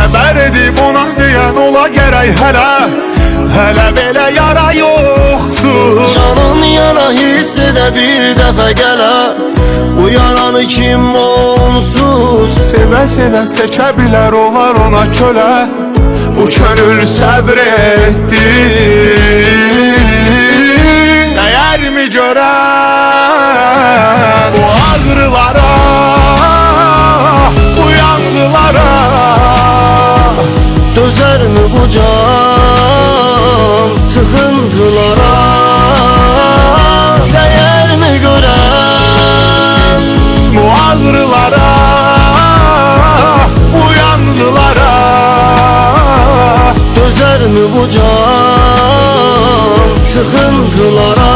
Xəbər edib ona deyən ola gərək hələ belə yara yoxdur. Canın yana hiss edə bir dəfə gələ, bu yaranı kim onsuz Sevə-sevə çəkə bilər olar ona kölə, bu könül səbr etdi. Dəyərmi görən bu ağrılara, bu yanğılara? Dözərmi bu can sıxıntılara? Dəyərmi görən bu ağrılara, bu yanğılara? Dözərmi bu can sıxıntılara?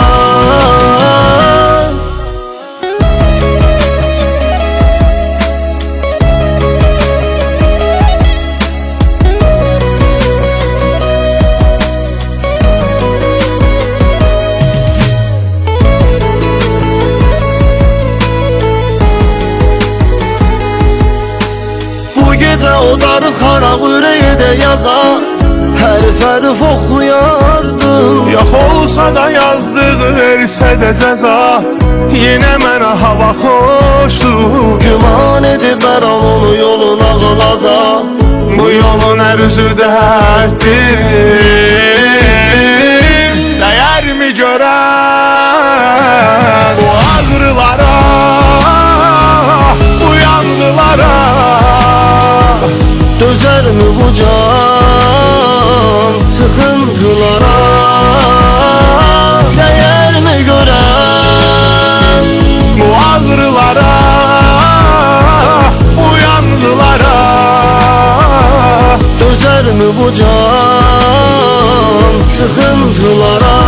Gecə o darıxaraq ürəyə də yaza, hərfərif oxuyardım. Yox olsa da yazdığı versə də cəza, yenə mənə hava xoşdur. Güman edib hər an onu yolun ağlaza, bu yolun ərzü dərddir. Dəyərmi görən bu ağrılara, bu yanğılara? Dözərmi bu can sıxıntılara? Dəyərmi görən bu ağrılara, bu yanğılara? Dözərmi bu can sıxıntılara?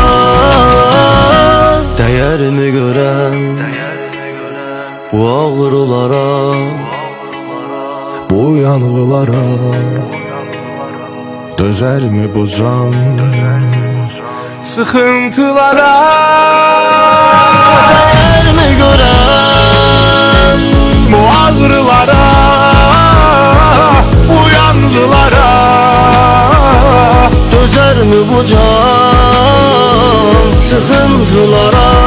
Dəyərmi görən bu ağrılara, bu yanğılara? Dözərmi bu can sıxıntılara? Dəyərmi görən bu ağrılara, bu yanğılara? Dözərmi bu can sıxıntılara?